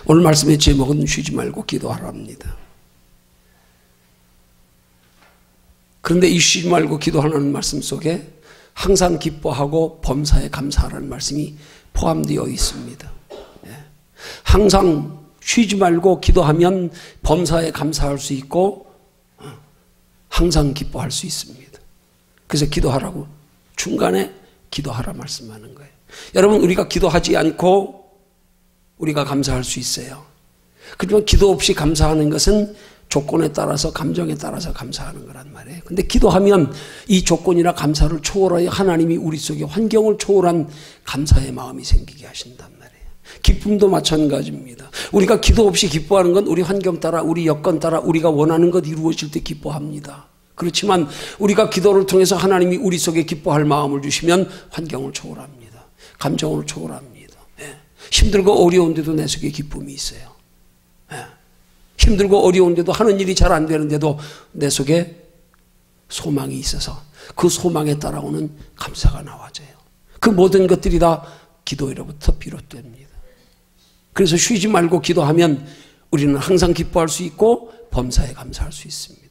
오늘 말씀의 제목은 쉬지 말고 기도하라입니다. 그런데 이 쉬지 말고 기도하라는 말씀 속에 항상 기뻐하고 범사에 감사하라는 말씀이 포함되어 있습니다. 항상 쉬지 말고 기도하면 범사에 감사할 수 있고 항상 기뻐할 수 있습니다. 그래서 기도하라고 중간에 기도하라 말씀하는 거예요. 여러분, 우리가 기도하지 않고 우리가 감사할 수 있어요. 그렇지만 기도 없이 감사하는 것은 조건에 따라서 감정에 따라서 감사하는 거란 말이에요. 근데 기도하면 이 조건이나 감사를 초월하여 하나님이 우리 속에 환경을 초월한 감사의 마음이 생기게 하신단 말이에요. 기쁨도 마찬가지입니다. 우리가 기도 없이 기뻐하는 건 우리 환경 따라 우리 여건 따라 우리가 원하는 것 이루어질 때 기뻐합니다. 그렇지만 우리가 기도를 통해서 하나님이 우리 속에 기뻐할 마음을 주시면 환경을 초월합니다. 감정을 초월합니다. 힘들고 어려운데도 내 속에 기쁨이 있어요. 힘들고 어려운데도 하는 일이 잘 안 되는데도 내 속에 소망이 있어서 그 소망에 따라오는 감사가 나와져요. 그 모든 것들이 다 기도로부터 비롯됩니다. 그래서 쉬지 말고 기도하면 우리는 항상 기뻐할 수 있고 범사에 감사할 수 있습니다.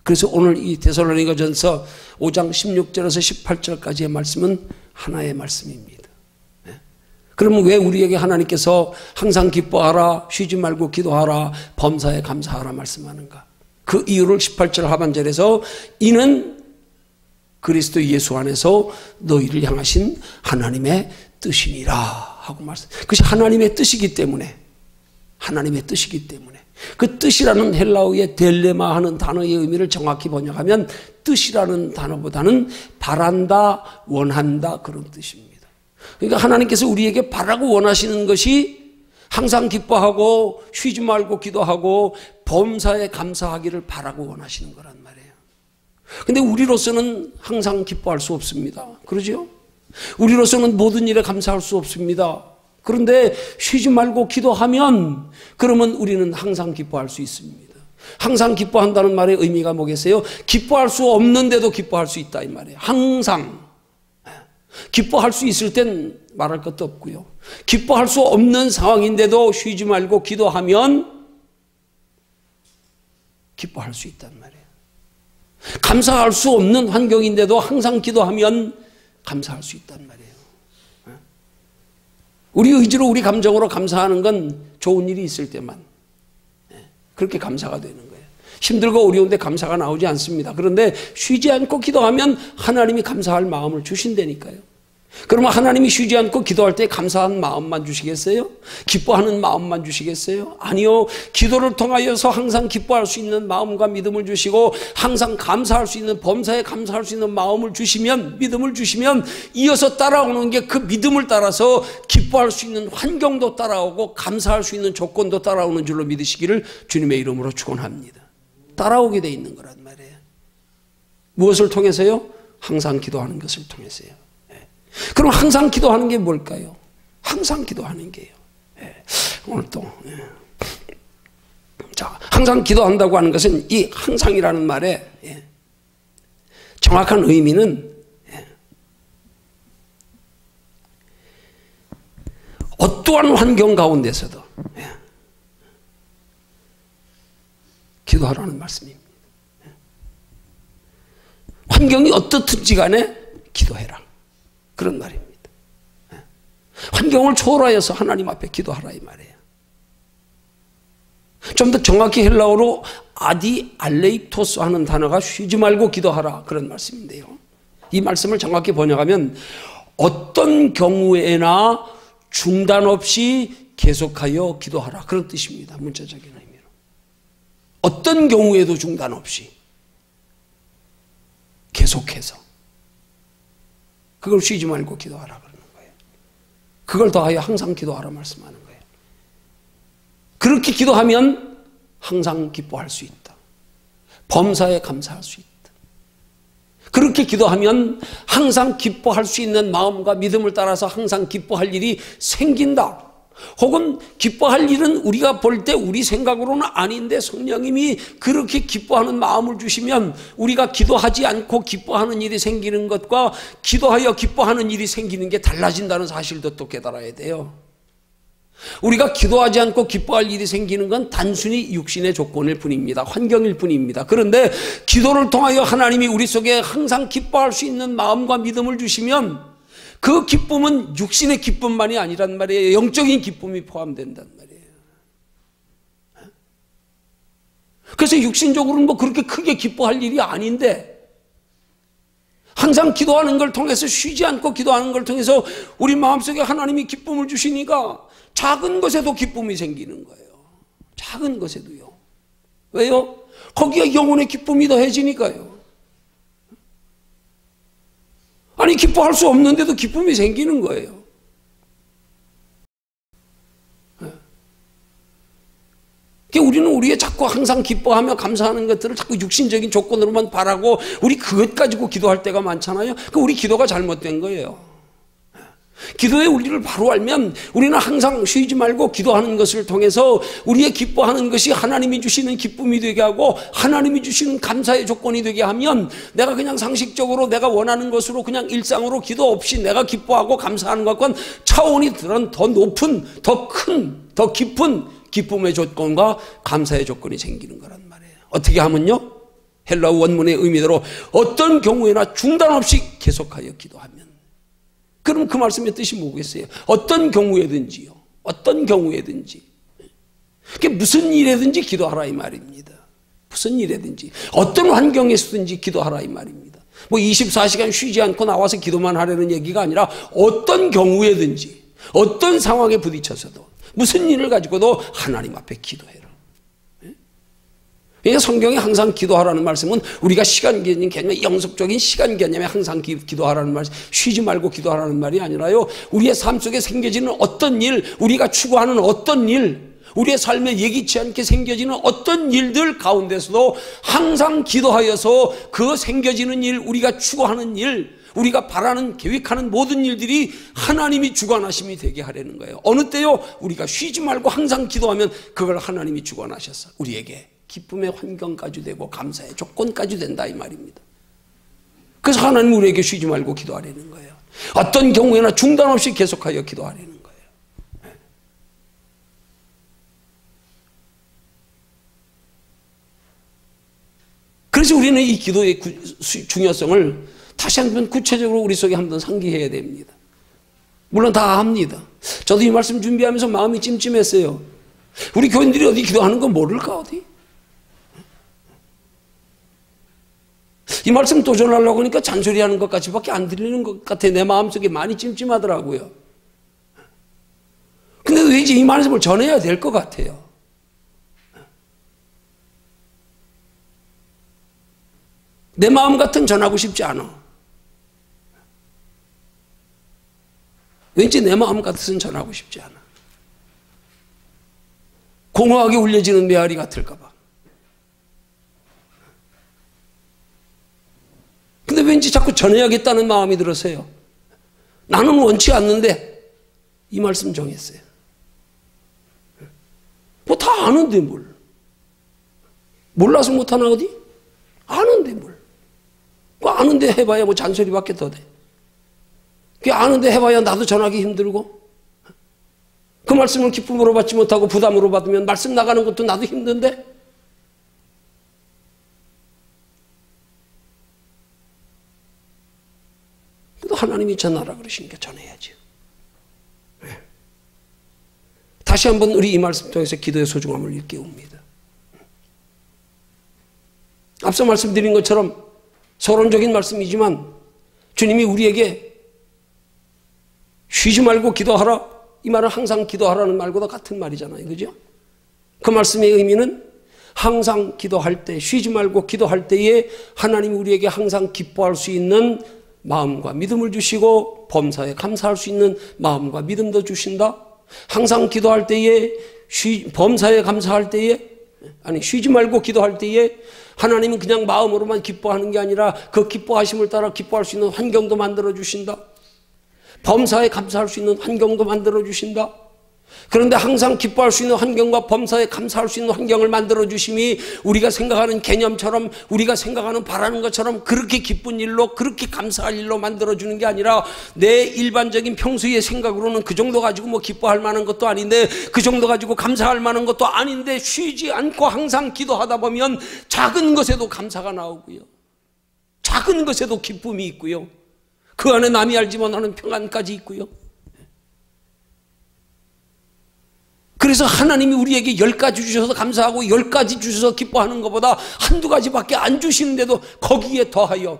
그래서 오늘 이 데살로니가전서 5장 16절에서 18절까지의 말씀은 하나의 말씀입니다. 그러면 왜 우리에게 하나님께서 항상 기뻐하라, 쉬지 말고 기도하라, 범사에 감사하라 말씀하는가? 그 이유를 18절 하반절에서 이는 그리스도 예수 안에서 너희를 향하신 하나님의 뜻이니라 하고 말씀. 그것이 하나님의 뜻이기 때문에, 하나님의 뜻이기 때문에 그 뜻이라는 헬라어의 델레마 하는 단어의 의미를 정확히 번역하면 뜻이라는 단어보다는 바란다, 원한다 그런 뜻입니다. 그러니까 하나님께서 우리에게 바라고 원하시는 것이 항상 기뻐하고 쉬지 말고 기도하고 범사에 감사하기를 바라고 원하시는 거란 말이에요. 근데 우리로서는 항상 기뻐할 수 없습니다. 그러죠? 우리로서는 모든 일에 감사할 수 없습니다. 그런데 쉬지 말고 기도하면 그러면 우리는 항상 기뻐할 수 있습니다. 항상 기뻐한다는 말의 의미가 뭐겠어요? 기뻐할 수 없는데도 기뻐할 수 있다 이 말이에요. 항상. 기뻐할 수 있을 땐 말할 것도 없고요. 기뻐할 수 없는 상황인데도 쉬지 말고 기도하면 기뻐할 수 있단 말이에요. 감사할 수 없는 환경인데도 항상 기도하면 감사할 수 있단 말이에요. 우리 의지로 우리 감정으로 감사하는 건 좋은 일이 있을 때만 그렇게 감사가 되는 거예요. 힘들고 어려운데 감사가 나오지 않습니다. 그런데 쉬지 않고 기도하면 하나님이 감사할 마음을 주신다니까요. 그러면 하나님이 쉬지 않고 기도할 때 감사한 마음만 주시겠어요? 기뻐하는 마음만 주시겠어요? 아니요. 기도를 통하여서 항상 기뻐할 수 있는 마음과 믿음을 주시고 항상 감사할 수 있는 범사에 감사할 수 있는 마음을 주시면, 믿음을 주시면 이어서 따라오는 게 그 믿음을 따라서 기뻐할 수 있는 환경도 따라오고 감사할 수 있는 조건도 따라오는 줄로 믿으시기를 주님의 이름으로 축원합니다. 따라오게 돼 있는 거란 말이에요. 무엇을 통해서요? 항상 기도하는 것을 통해서요. 그럼 항상 기도하는 게 뭘까요? 항상 기도하는 게요. 오늘 또 자, 항상 기도한다고 하는 것은 이 항상이라는 말의 정확한 의미는 어떠한 환경 가운데서도 기도하라는 말씀입니다. 환경이 어떻든지 간에 기도해라. 그런 말입니다. 환경을 초월하여서 하나님 앞에 기도하라 이 말이에요. 좀 더 정확히 헬라어로 아디 알레이토스 하는 단어가 쉬지 말고 기도하라 그런 말씀인데요. 이 말씀을 정확히 번역하면 어떤 경우에나 중단 없이 계속하여 기도하라 그런 뜻입니다. 문자적인 의미로. 어떤 경우에도 중단 없이 계속해서 그걸 쉬지 말고 기도하라 그러는 거예요. 그걸 더하여 항상 기도하라 말씀하는 거예요. 그렇게 기도하면 항상 기뻐할 수 있다. 범사에 감사할 수 있다. 그렇게 기도하면 항상 기뻐할 수 있는 마음과 믿음을 따라서 항상 기뻐할 일이 생긴다. 혹은 기뻐할 일은 우리가 볼 때 우리 생각으로는 아닌데 성령님이 그렇게 기뻐하는 마음을 주시면 우리가 기도하지 않고 기뻐하는 일이 생기는 것과 기도하여 기뻐하는 일이 생기는 게 달라진다는 사실도 또 깨달아야 돼요. 우리가 기도하지 않고 기뻐할 일이 생기는 건 단순히 육신의 조건일 뿐입니다. 환경일 뿐입니다. 그런데 기도를 통하여 하나님이 우리 속에 항상 기뻐할 수 있는 마음과 믿음을 주시면 그 기쁨은 육신의 기쁨만이 아니란 말이에요. 영적인 기쁨이 포함된단 말이에요. 그래서 육신적으로는 뭐 그렇게 크게 기뻐할 일이 아닌데 항상 기도하는 걸 통해서 쉬지 않고 기도하는 걸 통해서 우리 마음속에 하나님이 기쁨을 주시니까 작은 것에도 기쁨이 생기는 거예요. 작은 것에도요. 왜요? 거기에 영혼의 기쁨이 더해지니까요. 아니 기뻐할 수 없는데도 기쁨이 생기는 거예요. 우리는 우리의 자꾸 항상 기뻐하며 감사하는 것들을 자꾸 육신적인 조건으로만 바라고 우리 그것 가지고 기도할 때가 많잖아요. 우리 기도가 잘못된 거예요. 기도의 우리를 바로 알면 우리는 항상 쉬지 말고 기도하는 것을 통해서 우리의 기뻐하는 것이 하나님이 주시는 기쁨이 되게 하고 하나님이 주시는 감사의 조건이 되게 하면 내가 그냥 상식적으로 내가 원하는 것으로 그냥 일상으로 기도 없이 내가 기뻐하고 감사하는 것과는 차원이 더 높은, 더 큰, 더 깊은 기쁨의 조건과 감사의 조건이 생기는 거란 말이에요. 어떻게 하면요? 헬라어 원문의 의미대로 어떤 경우에나 중단 없이 계속하여 기도하면. 그럼 그 말씀의 뜻이 뭐겠어요? 어떤 경우에든지요. 어떤 경우에든지. 그게 무슨 일에든지 기도하라 이 말입니다. 무슨 일에든지. 어떤 환경에서든지 기도하라 이 말입니다. 뭐 24시간 쉬지 않고 나와서 기도만 하려는 얘기가 아니라 어떤 경우에든지 어떤 상황에 부딪혀서도 무슨 일을 가지고도 하나님 앞에 기도해라. 그러니까 성경에 항상 기도하라는 말씀은 우리가 시간 개념, 영속적인 시간 개념에 항상 기도하라는 말씀, 쉬지 말고 기도하라는 말이 아니라요. 우리의 삶 속에 생겨지는 어떤 일, 우리가 추구하는 어떤 일, 우리의 삶에 예기치 않게 생겨지는 어떤 일들 가운데서도 항상 기도하여서 그 생겨지는 일, 우리가 추구하는 일, 우리가 바라는 계획하는 모든 일들이 하나님이 주관하심이 되게 하려는 거예요. 어느 때요? 우리가 쉬지 말고 항상 기도하면 그걸 하나님이 주관하셔서 우리에게 기쁨의 환경까지 되고 감사의 조건까지 된다 이 말입니다. 그래서 하나님 우리에게 쉬지 말고 기도하려는 거예요. 어떤 경우에나 중단 없이 계속하여 기도하려는 거예요. 그래서 우리는 이 기도의 중요성을 다시 한번 구체적으로 우리 속에 한번 상기해야 됩니다. 물론 다 합니다. 저도 이 말씀 준비하면서 마음이 찜찜했어요. 우리 교인들이 어디 기도하는 거 모를까 어디? 이 말씀 도전하려고 하니까 잔소리하는 것 같이밖에 안 들리는 것 같아. 내 마음속에 많이 찜찜하더라고요. 근데 왠지 이 말씀을 전해야 될 것 같아요. 내 마음 같은 전하고 싶지 않아. 왠지 내 마음 같은 전하고 싶지 않아. 공허하게 울려지는 메아리 같을까 봐. 근데 왠지 자꾸 전해야겠다는 마음이 들어서요. 나는 원치 않는데 이 말씀 정했어요. 뭐 다 아는데 뭘. 몰라서 못하나 어디? 아는데 뭘. 그 아는데 해봐야 뭐 잔소리밖에 더 돼. 그 아는데 해봐야 나도 전하기 힘들고 그 말씀을 기쁨으로 받지 못하고 부담으로 받으면 말씀 나가는 것도 나도 힘든데 그래도 하나님이 전하라 그러시니까 전해야죠. 다시 한번 우리 이 말씀 통해서 기도의 소중함을 일깨웁니다. 앞서 말씀드린 것처럼 서론적인 말씀이지만 주님이 우리에게 쉬지 말고 기도하라 이 말은 항상 기도하라는 말보다 같은 말이잖아요. 그죠? 그 말씀의 의미는 항상 기도할 때 쉬지 말고 기도할 때에 하나님이 우리에게 항상 기뻐할 수 있는 마음과 믿음을 주시고 범사에 감사할 수 있는 마음과 믿음도 주신다. 항상 기도할 때에 범사에 감사할 때에 쉬지 말고 기도할 때에 하나님은 그냥 마음으로만 기뻐하는 게 아니라 그 기뻐하심을 따라 기뻐할 수 있는 환경도 만들어 주신다. 범사에 감사할 수 있는 환경도 만들어 주신다. 그런데 항상 기뻐할 수 있는 환경과 범사에 감사할 수 있는 환경을 만들어 주심이 우리가 생각하는 개념처럼, 우리가 생각하는 바라는 것처럼 그렇게 기쁜 일로, 그렇게 감사할 일로 만들어 주는 게 아니라, 내 일반적인 평소의 생각으로는 그 정도 가지고 뭐 기뻐할 만한 것도 아닌데, 그 정도 가지고 감사할 만한 것도 아닌데, 쉬지 않고 항상 기도하다 보면 작은 것에도 감사가 나오고요, 작은 것에도 기쁨이 있고요, 그 안에 남이 알지 못하는 평안까지 있고요. 그래서 하나님이 우리에게 10가지 주셔서 감사하고 10가지 주셔서 기뻐하는 것보다 한두 가지밖에 안 주시는데도 거기에 더하여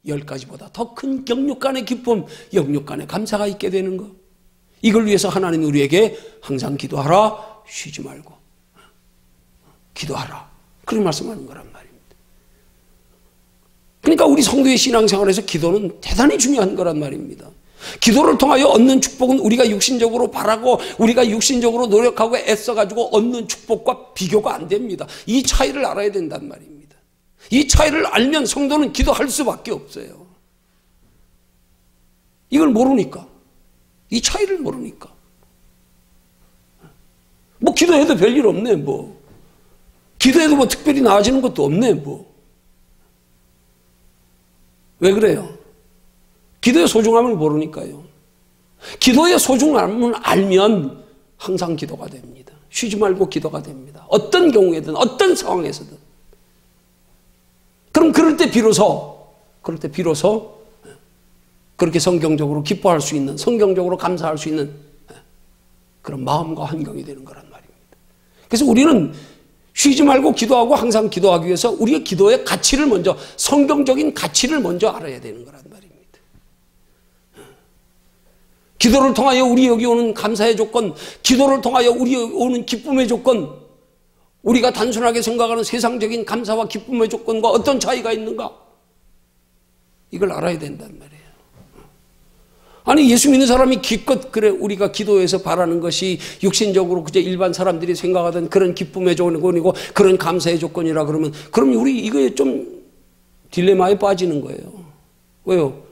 10가지보다 더 큰 영육간의 기쁨, 영육간의 감사가 있게 되는 것. 이걸 위해서 하나님이 우리에게 항상 기도하라, 쉬지 말고 기도하라, 그런 말씀하는 거란 말입니다. 그러니까 우리 성도의 신앙생활에서 기도는 대단히 중요한 거란 말입니다. 기도를 통하여 얻는 축복은 우리가 육신적으로 바라고 우리가 육신적으로 노력하고 애써가지고 얻는 축복과 비교가 안 됩니다. 이 차이를 알아야 된단 말입니다. 이 차이를 알면 성도는 기도할 수밖에 없어요. 이걸 모르니까, 이 차이를 모르니까 뭐 기도해도 별일 없네, 뭐 기도해도 뭐 특별히 나아지는 것도 없네, 뭐. 왜 그래요? 기도의 소중함을 모르니까요. 기도의 소중함을 알면 항상 기도가 됩니다. 쉬지 말고 기도가 됩니다. 어떤 경우에든, 어떤 상황에서든. 그럼 그럴 때 비로소 그렇게 성경적으로 기뻐할 수 있는, 성경적으로 감사할 수 있는 그런 마음과 환경이 되는 거란 말입니다. 그래서 우리는 쉬지 말고 기도하고 항상 기도하기 위해서 우리의 기도의 가치를 먼저, 성경적인 가치를 먼저 알아야 되는 거란 말입니다. 기도를 통하여 우리 여기 오는 감사의 조건, 기도를 통하여 우리 오는 기쁨의 조건, 우리가 단순하게 생각하는 세상적인 감사와 기쁨의 조건과 어떤 차이가 있는가? 이걸 알아야 된단 말이에요. 아니, 예수 믿는 사람이 기껏 그래 우리가 기도해서 바라는 것이 육신적으로 그저 일반 사람들이 생각하던 그런 기쁨의 조건이고 그런 감사의 조건이라 그러면, 그럼 우리 이거에 좀 딜레마에 빠지는 거예요. 왜요?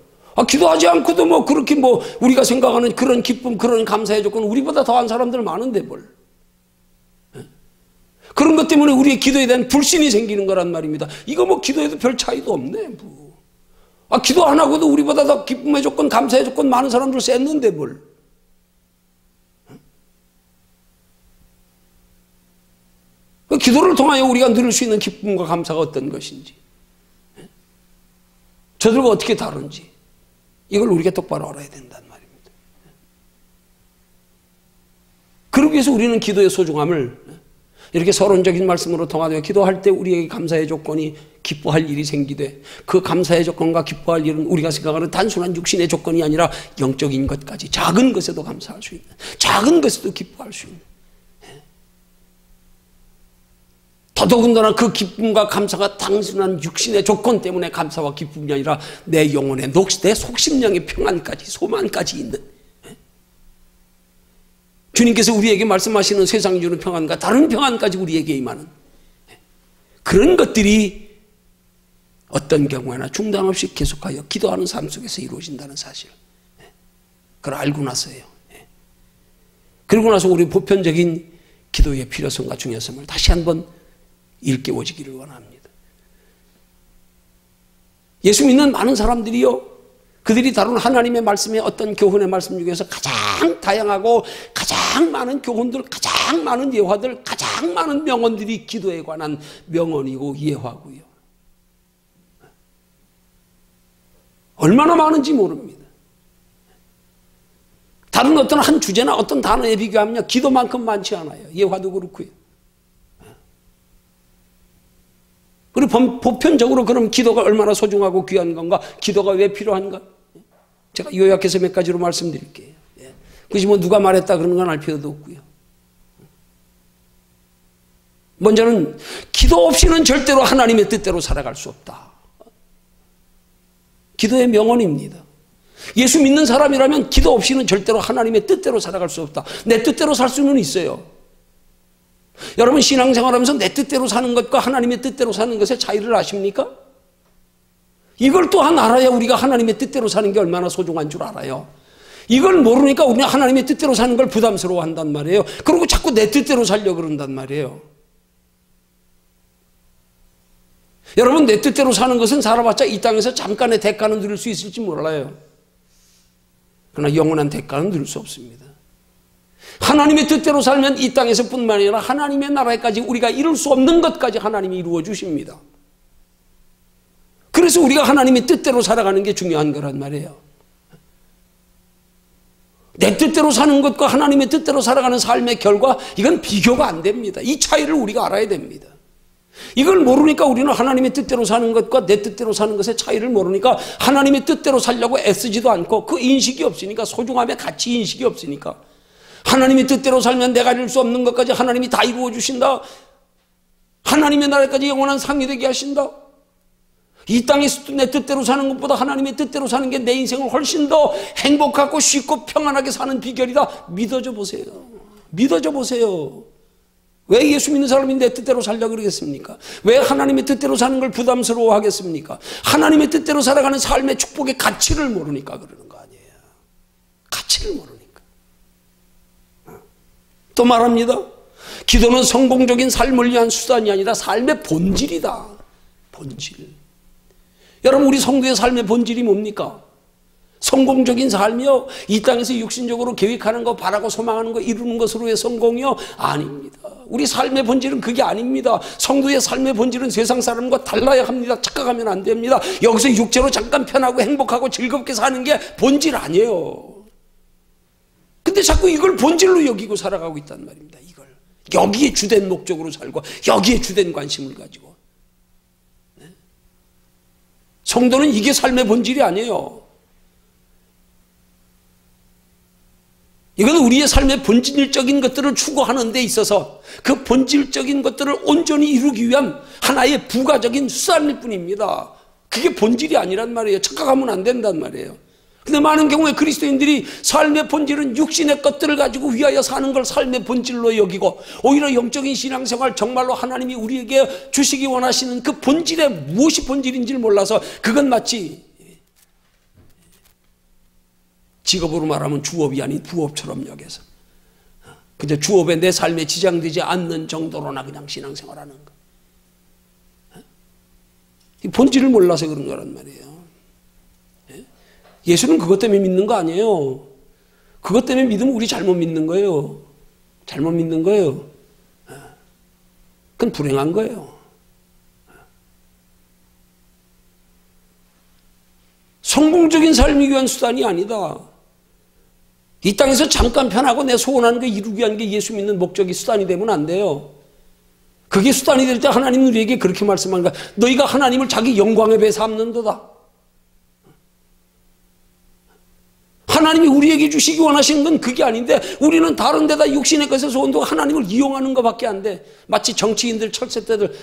기도하지 않고도 뭐 그렇게 뭐 우리가 생각하는 그런 기쁨, 그런 감사의 조건, 우리보다 더한 사람들 많은데 뭘. 그런 것 때문에 우리의 기도에 대한 불신이 생기는 거란 말입니다. 이거 뭐 기도해도 별 차이도 없네, 뭐. 기도 안 하고도 우리보다 더 기쁨의 조건, 감사의 조건 많은 사람들 셌는데 뭘. 기도를 통하여 우리가 누릴 수 있는 기쁨과 감사가 어떤 것인지, 저들과 어떻게 다른지, 이걸 우리가 똑바로 알아야 된단 말입니다. 그러기 위해서 우리는 기도의 소중함을 이렇게 서론적인 말씀으로 통하되, 기도할 때 우리에게 감사의 조건이 기뻐할 일이 생기되, 그 감사의 조건과 기뻐할 일은 우리가 생각하는 단순한 육신의 조건이 아니라 영적인 것까지, 작은 것에도 감사할 수 있는, 작은 것에도 기뻐할 수 있는, 더더군다나 그 기쁨과 감사가 단순한 육신의 조건 때문에 감사와 기쁨이 아니라 내 영혼의 내 속심령의 평안까지, 소망까지 있는, 주님께서 우리에게 말씀하시는 세상이 주는 평안과 다른 평안까지 우리에게 임하는 그런 것들이 어떤 경우에나 중단 없이 계속하여 기도하는 삶 속에서 이루어진다는 사실, 그걸 알고 나서요. 그러고 나서 우리 보편적인 기도의 필요성과 중요성을 다시 한번 일깨워지기를 원합니다. 예수 믿는 많은 사람들이요, 그들이 다룬 하나님의 말씀의 어떤 교훈의 말씀 중에서 가장 다양하고 가장 많은 교훈들, 가장 많은 예화들, 가장 많은 명언들이 기도에 관한 명언이고 예화고요. 얼마나 많은지 모릅니다. 다른 어떤 한 주제나 어떤 단어에 비교하면 기도만큼 많지 않아요. 예화도 그렇고요. 그리고 보편적으로 그럼 기도가 얼마나 소중하고 귀한 건가? 기도가 왜 필요한가? 제가 요약해서 몇 가지로 말씀드릴게요. 그것이 뭐 누가 말했다 그런 건 알 필요도 없고요. 먼저는 기도 없이는 절대로 하나님의 뜻대로 살아갈 수 없다. 기도의 명언입니다. 예수 믿는 사람이라면 기도 없이는 절대로 하나님의 뜻대로 살아갈 수 없다. 내 뜻대로 살 수는 있어요. 여러분 신앙생활하면서 내 뜻대로 사는 것과 하나님의 뜻대로 사는 것의 차이를 아십니까? 이걸 또한 알아야 우리가 하나님의 뜻대로 사는 게 얼마나 소중한 줄 알아요. 이걸 모르니까 우리는 하나님의 뜻대로 사는 걸 부담스러워한단 말이에요. 그리고 자꾸 내 뜻대로 살려고 그런단 말이에요. 여러분, 내 뜻대로 사는 것은 살아봤자 이 땅에서 잠깐의 대가는 누릴 수 있을지 몰라요. 그러나 영원한 대가는 누릴 수 없습니다. 하나님의 뜻대로 살면 이 땅에서 뿐만 아니라 하나님의 나라에까지 우리가 이룰 수 없는 것까지 하나님이 이루어 주십니다. 그래서 우리가 하나님의 뜻대로 살아가는 게 중요한 거란 말이에요. 내 뜻대로 사는 것과 하나님의 뜻대로 살아가는 삶의 결과, 이건 비교가 안 됩니다. 이 차이를 우리가 알아야 됩니다. 이걸 모르니까 우리는 하나님의 뜻대로 사는 것과 내 뜻대로 사는 것의 차이를 모르니까 하나님의 뜻대로 살려고 애쓰지도 않고, 그 인식이 없으니까, 소중함의 가치 인식이 없으니까, 하나님의 뜻대로 살면 내가 이룰 수 없는 것까지 하나님이 다 이루어 주신다. 하나님의 나라까지 영원한 상이 되게 하신다. 이 땅에서 내 뜻대로 사는 것보다 하나님의 뜻대로 사는 게 내 인생을 훨씬 더 행복하고 쉽고 평안하게 사는 비결이다. 믿어져 보세요. 믿어져 보세요. 왜 예수 믿는 사람이 내 뜻대로 살려고 그러겠습니까? 왜 하나님의 뜻대로 사는 걸 부담스러워 하겠습니까? 하나님의 뜻대로 살아가는 삶의 축복의 가치를 모르니까 그러는 거 아니에요. 가치를 모르니까. 또 말합니다. 기도는 성공적인 삶을 위한 수단이 아니라 삶의 본질이다. 본질. 여러분, 우리 성도의 삶의 본질이 뭡니까? 성공적인 삶이요? 이 땅에서 육신적으로 계획하는 거, 바라고 소망하는 거, 이루는 것으로의 성공이요? 아닙니다. 우리 삶의 본질은 그게 아닙니다. 성도의 삶의 본질은 세상 사람과 달라야 합니다. 착각하면 안 됩니다. 여기서 육체로 잠깐 편하고 행복하고 즐겁게 사는 게 본질 아니에요. 근데 자꾸 이걸 본질로 여기고 살아가고 있단 말입니다. 이걸. 여기에 주된 목적으로 살고 여기에 주된 관심을 가지고. 네? 성도는 이게 삶의 본질이 아니에요. 이건 우리의 삶의 본질적인 것들을 추구하는 데 있어서 그 본질적인 것들을 온전히 이루기 위한 하나의 부가적인 수단일 뿐입니다. 그게 본질이 아니란 말이에요. 착각하면 안 된단 말이에요. 근데 많은 경우에 그리스도인들이 삶의 본질은 육신의 것들을 가지고 위하여 사는 걸 삶의 본질로 여기고, 오히려 영적인 신앙생활, 정말로 하나님이 우리에게 주시기 원하시는 그 본질에 무엇이 본질인지를 몰라서 그건 마치 직업으로 말하면 주업이 아닌 부업처럼 여겨서 그저 주업에 내 삶에 지장되지 않는 정도로나 그냥 신앙생활하는 거. 이 본질을 몰라서 그런 거란 말이에요. 예수는 그것 때문에 믿는 거 아니에요. 그것 때문에 믿으면 우리 잘못 믿는 거예요. 잘못 믿는 거예요. 그건 불행한 거예요. 성공적인 삶이 위한 수단이 아니다. 이 땅에서 잠깐 편하고 내 소원하는 거 이루기 위한 게 예수 믿는 목적이 수단이 되면 안 돼요. 그게 수단이 될 때 하나님은 우리에게 그렇게 말씀하는 거야. 너희가 하나님을 자기 영광에 비해 삼는도다. 하나님이 우리에게 주시기 원하시는 건 그게 아닌데 우리는 다른 데다 육신의 것에서 온다고 하나님을 이용하는 것밖에 안 돼. 마치 정치인들, 철새 때들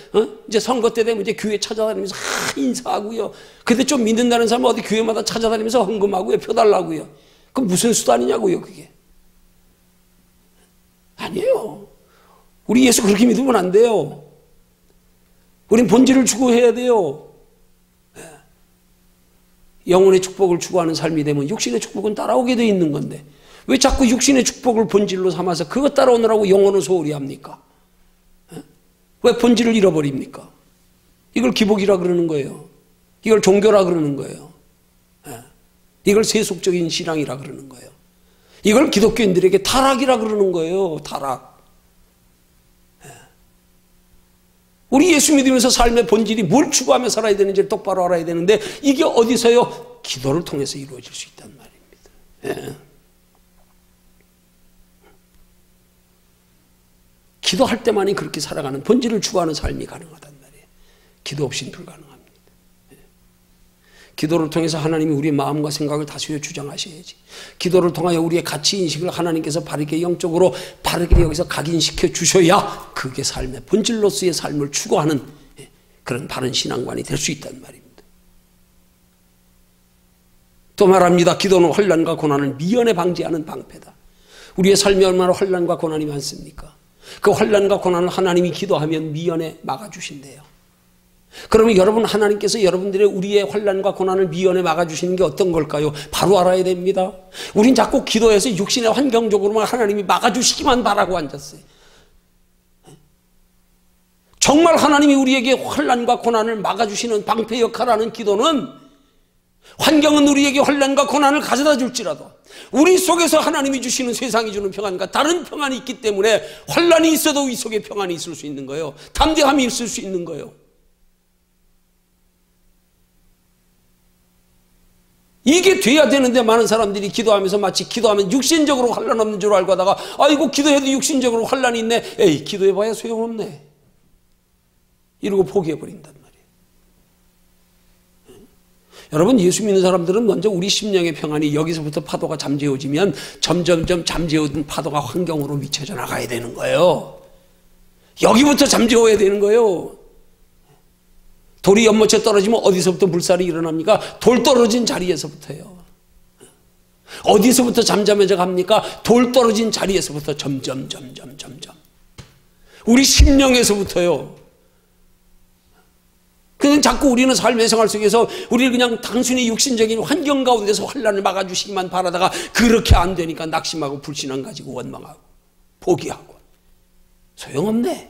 이제 선거 때 되면 이제 교회 찾아다니면서 인사하고요. 근데 좀 믿는다는 사람은 어디 교회마다 찾아다니면서 헌금하고요. 표 달라고요. 그 무슨 수단이냐고요, 그게. 아니에요. 우리 예수 그렇게 믿으면 안 돼요. 우린 본질을 추구해야 돼요. 영혼의 축복을 추구하는 삶이 되면 육신의 축복은 따라오게 돼 있는 건데 왜 자꾸 육신의 축복을 본질로 삼아서 그것 따라오느라고 영혼을 소홀히 합니까? 왜 본질을 잃어버립니까? 이걸 기복이라 그러는 거예요. 이걸 종교라 그러는 거예요. 이걸 세속적인 신앙이라 그러는 거예요. 이걸 기독교인들에게 타락이라 그러는 거예요. 타락. 우리 예수 믿으면서 삶의 본질이 뭘 추구하며 살아야 되는지를 똑바로 알아야 되는데 이게 어디서요? 기도를 통해서 이루어질 수 있단 말입니다. 예. 기도할 때만이 그렇게 살아가는 본질을 추구하는 삶이 가능하단 말이에요. 기도 없이는 불가능합니다. 예. 기도를 통해서 하나님이 우리의 마음과 생각을 다스려 주장하셔야지. 기도를 통하여 우리의 가치인식을 하나님께서 바르게 영적으로 바르게 여기서 각인시켜 주셔야 그게 삶의 본질로서의 삶을 추구하는 그런 바른 신앙관이 될 수 있단 말입니다. 또 말합니다. 기도는 환난과 고난을 미연에 방지하는 방패다. 우리의 삶이 얼마나 환난과 고난이 많습니까? 그 환난과 고난을 하나님이 기도하면 미연에 막아주신대요. 그러면 여러분, 하나님께서 여러분들의 우리의 환난과 고난을 미연에 막아주시는 게 어떤 걸까요? 바로 알아야 됩니다. 우린 자꾸 기도해서 육신의 환경적으로만 하나님이 막아주시기만 바라고 앉았어요. 정말 하나님이 우리에게 환난과 고난을 막아주시는 방패 역할을 하는 기도는, 환경은 우리에게 환난과 고난을 가져다 줄지라도 우리 속에서 하나님이 주시는, 세상이 주는 평안과 다른 평안이 있기 때문에 환난이 있어도 이 속에 평안이 있을 수 있는 거예요. 담대함이 있을 수 있는 거예요. 이게 돼야 되는데, 많은 사람들이 기도하면서 마치 기도하면 육신적으로 환난 없는 줄 알고 하다가, 아이고 기도해도 육신적으로 환난이 있네, 에이 기도해봐야 소용없네, 이러고 포기해버린단 말이에요. 여러분, 예수 믿는 사람들은 먼저 우리 심령의 평안이 여기서부터 파도가 잠재워지면 점점점 잠재워진 파도가 환경으로 미쳐져 나가야 되는 거예요. 여기부터 잠재워야 되는 거예요. 돌이 연못에 떨어지면 어디서부터 물살이 일어납니까? 돌 떨어진 자리에서부터요. 어디서부터 잠잠해져 갑니까? 돌 떨어진 자리에서부터 점점. 우리 심령에서부터요. 그냥 자꾸 우리는 삶의 생활 속에서 우리를 그냥 단순히 육신적인 환경 가운데서 환난을 막아주시기만 바라다가, 그렇게 안 되니까 낙심하고 불신앙 가지고 원망하고 포기하고. 소용없네.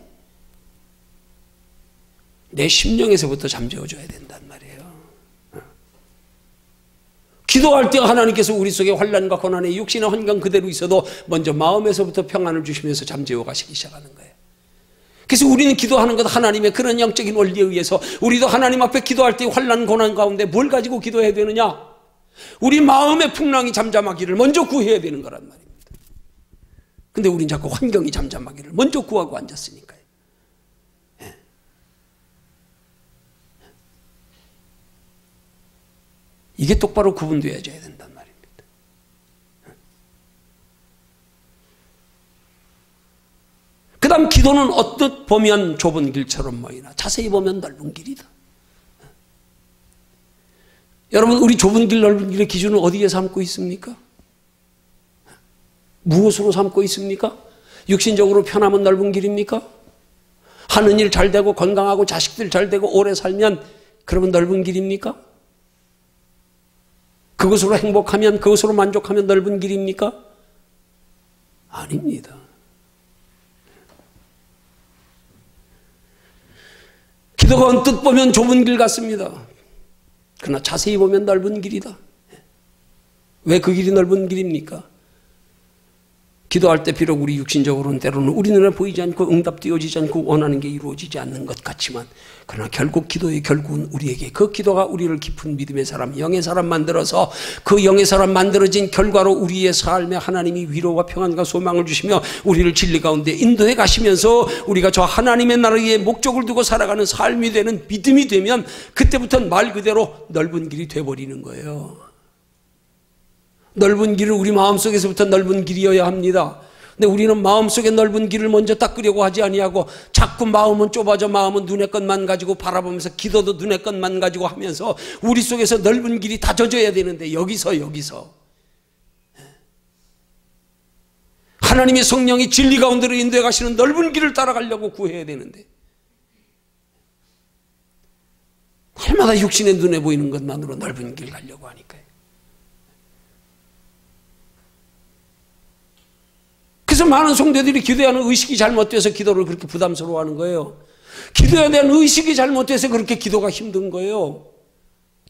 내 심령에서부터 잠재워줘야 된단 말이에요. 기도할 때 하나님께서 우리 속에 환난과 고난의 육신의 환경 그대로 있어도 먼저 마음에서부터 평안을 주시면서 잠재워 가시기 시작하는 거예요. 그래서 우리는 기도하는 것, 하나님의 그런 영적인 원리에 의해서 우리도 하나님 앞에 기도할 때 환난 고난 가운데 뭘 가지고 기도해야 되느냐? 우리 마음의 풍랑이 잠잠하기를 먼저 구해야 되는 거란 말입니다. 근데 우린 자꾸 환경이 잠잠하기를 먼저 구하고 앉았으니까요. 이게 똑바로 구분되어져야 된단 말입니다. 그 다음, 기도는 어떻 보면 좁은 길처럼 보이나 자세히 보면 넓은 길이다. 여러분, 우리 좁은 길 넓은 길의 기준은 어디에 삼고 있습니까? 무엇으로 삼고 있습니까? 육신적으로 편하면 넓은 길입니까? 하는 일 잘 되고 건강하고 자식들 잘 되고 오래 살면 그러면 넓은 길입니까? 그것으로 행복하면, 그것으로 만족하면 넓은 길입니까? 아닙니다. 기도가 언뜻 보면 좁은 길 같습니다. 그러나 자세히 보면 넓은 길이다. 왜 그 길이 넓은 길입니까? 기도할 때 비록 우리 육신적으로는 때로는 우리 눈에 보이지 않고 응답되어지지 않고 원하는 게 이루어지지 않는 것 같지만, 그러나 결국 기도의 결국은 우리에게, 그 기도가 우리를 깊은 믿음의 사람, 영의 사람 만들어서 그 영의 사람 만들어진 결과로 우리의 삶에 하나님이 위로와 평안과 소망을 주시며 우리를 진리 가운데 인도해 가시면서 우리가 저 하나님의 나라의 목적을 두고 살아가는 삶이 되는 믿음이 되면, 그때부터는 말 그대로 넓은 길이 돼버리는 거예요. 넓은 길은 우리 마음속에서부터 넓은 길이어야 합니다. 근데 우리는 마음속에 넓은 길을 먼저 닦으려고 하지 아니하고 자꾸 마음은 좁아져, 마음은 눈의 것만 가지고 바라보면서, 기도도 눈의 것만 가지고 하면서 우리 속에서 넓은 길이 다져져야 되는데, 여기서 하나님의 성령이 진리 가운데로 인도해 가시는 넓은 길을 따라가려고 구해야 되는데, 날마다 육신의 눈에 보이는 것만으로 넓은 길 가려고 하니까요. 그래서 많은 성도들이 기도에 대한 의식이 잘못돼서 기도를 그렇게 부담스러워하는 거예요. 기도에 대한 의식이 잘못돼서 그렇게 기도가 힘든 거예요.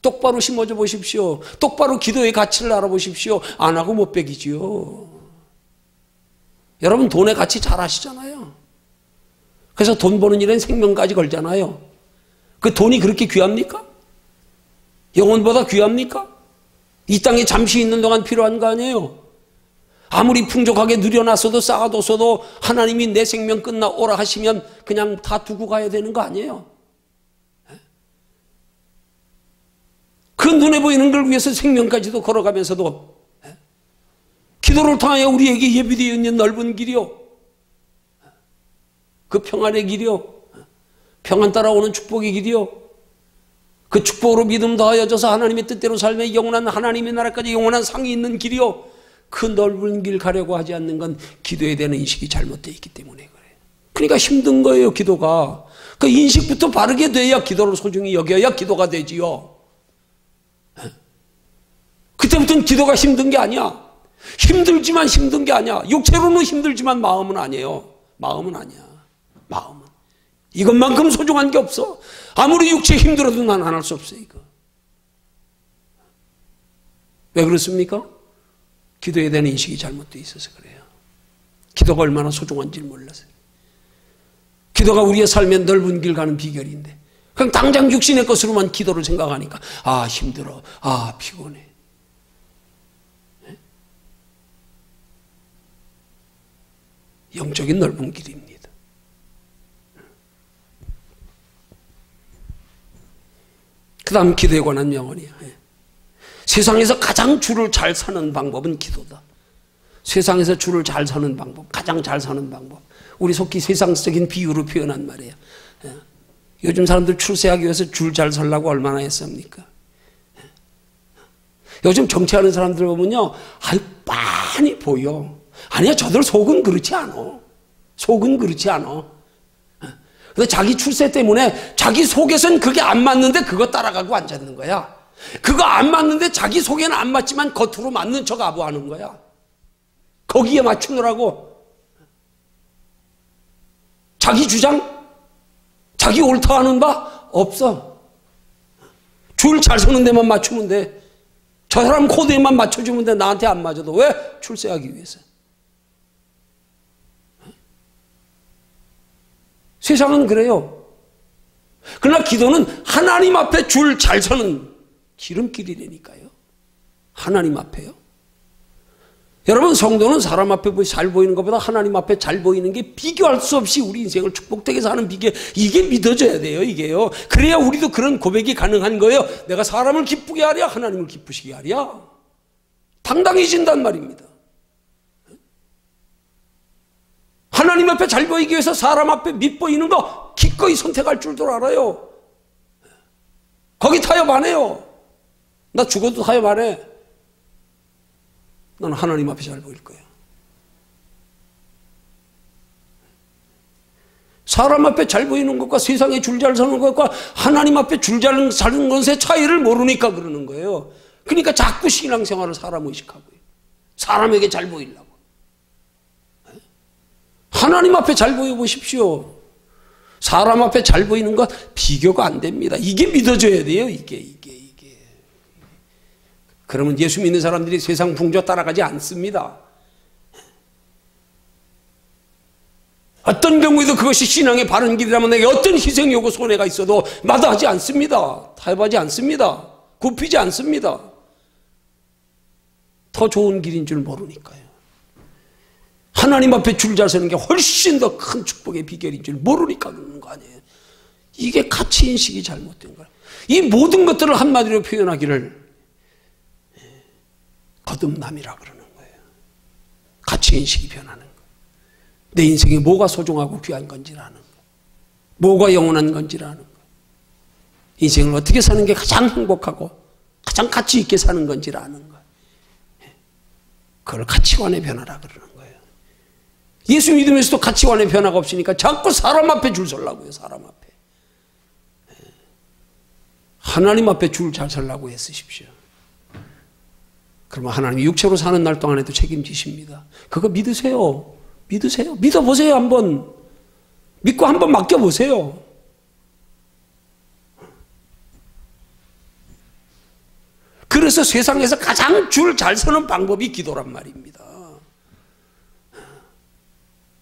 똑바로 심어져 보십시오. 똑바로 기도의 가치를 알아보십시오. 안 하고 못 배기지요. 여러분, 돈의 가치 잘 아시잖아요. 그래서 돈 버는 일엔 생명까지 걸잖아요. 그 돈이 그렇게 귀합니까? 영혼보다 귀합니까? 이 땅에 잠시 있는 동안 필요한 거 아니에요. 아무리 풍족하게 누려놨어도 쌓아뒀어도 하나님이 내 생명 끝나 오라 하시면 그냥 다 두고 가야 되는 거 아니에요. 그 눈에 보이는 걸 위해서 생명까지도 걸어가면서도 기도를 통하여 우리에게 예비되어 있는 넓은 길이요, 그 평안의 길이요, 평안 따라오는 축복의 길이요, 그 축복으로 믿음 더하여져서 하나님의 뜻대로 살며 영원한 하나님의 나라까지 영원한 상이 있는 길이요, 그 넓은 길 가려고 하지 않는 건 기도에 대한 인식이 잘못되어 있기 때문에 그래요. 그러니까 힘든 거예요, 기도가. 그 인식부터 바르게 돼야 기도를 소중히 여겨야 기도가 되지요. 그때부터는 기도가 힘든 게 아니야. 힘들지만 힘든 게 아니야. 육체로는 힘들지만 마음은 아니에요. 마음은 아니야. 마음은. 이것만큼 소중한 게 없어. 아무리 육체 힘들어도 난 안 할 수 없어, 이거. 왜 그렇습니까? 기도에 대한 인식이 잘못되어 있어서 그래요. 기도가 얼마나 소중한지 몰라서요. 기도가 우리의 삶의 넓은 길 가는 비결인데 그냥 당장 육신의 것으로만 기도를 생각하니까 아 힘들어, 아 피곤해. 영적인 넓은 길입니다. 그 다음 기도에 관한 명언이야. 세상에서 가장 줄을 잘 서는 방법은 기도다. 세상에서 줄을 잘 서는 방법, 가장 잘 서는 방법. 우리 속히 세상적인 비유로 표현한 말이에요. 요즘 사람들 출세하기 위해서 줄 잘 서려고 얼마나 했습니까? 요즘 정치하는 사람들 보면요, 아유 빤히 보여. 아니야, 저들 속은 그렇지 않아. 속은 그렇지 않아. 근데 자기 출세 때문에 자기 속에선 그게 안 맞는데 그거 따라가고 앉았는 거야. 그거 안 맞는데 자기 속에는 안 맞지만 겉으로 맞는 척 아부하는 거야. 거기에 맞추느라고. 자기 주장? 자기 옳다 하는 바? 없어. 줄 잘 서는 데만 맞추면 돼. 저 사람 코드에만 맞춰주면 돼. 나한테 안 맞아도. 왜? 출세하기 위해서. 세상은 그래요. 그러나 기도는 하나님 앞에 줄 잘 서는 지름길이라니까요. 하나님 앞에요. 여러분, 성도는 사람 앞에 잘 보이는 것보다 하나님 앞에 잘 보이는 게 비교할 수 없이 우리 인생을 축복되게 사는 비결, 이게 믿어져야 돼요, 이게요. 그래야 우리도 그런 고백이 가능한 거예요. 내가 사람을 기쁘게 하랴, 하나님을 기쁘시게 하랴. 당당해진단 말입니다. 하나님 앞에 잘 보이기 위해서 사람 앞에 밉보이는 거 기꺼이 선택할 줄도 알아요. 거기 타협 안 해요. 나 죽어도 타협 안 해. 나는 하나님 앞에 잘 보일 거야. 사람 앞에 잘 보이는 것과 세상에 줄 잘 서는 것과 하나님 앞에 줄 잘 서는 것의 차이를 모르니까 그러는 거예요. 그러니까 자꾸 신앙생활을 사람 의식하고요. 사람에게 잘 보이려고. 하나님 앞에 잘 보여보십시오. 사람 앞에 잘 보이는 것 비교가 안 됩니다. 이게 믿어져야 돼요. 이게. 그러면 예수 믿는 사람들이 세상 풍조 따라가지 않습니다. 어떤 경우에도 그것이 신앙의 바른 길이라면 내게 어떤 희생이 오고 손해가 있어도 마다하지 않습니다. 타협하지 않습니다. 굽히지 않습니다. 더 좋은 길인 줄 모르니까요. 하나님 앞에 줄 잘 서는 게 훨씬 더 큰 축복의 비결인 줄 모르니까 그러는 거 아니에요. 이게 가치인식이 잘못된 거예요. 이 모든 것들을 한마디로 표현하기를 거듭남이라 그러는 거예요. 가치인식이 변하는 거예요. 내 인생에 뭐가 소중하고 귀한 건지를 아는 거예요. 뭐가 영원한 건지를 아는 거예요. 인생을 어떻게 사는 게 가장 행복하고 가장 가치 있게 사는 건지를 아는 거예요. 그걸 가치관의 변화라 그러는 거예요. 예수 믿으면서도 가치관의 변화가 없으니까 자꾸 사람 앞에 줄 서려고요. 사람 앞에. 하나님 앞에 줄 잘 서려고 애쓰십시오. 그러면 하나님이 육체로 사는 날 동안에도 책임지십니다. 그거 믿으세요. 믿으세요. 믿어보세요. 한번. 믿고 한번 맡겨보세요. 그래서 세상에서 가장 줄 잘 서는 방법이 기도란 말입니다.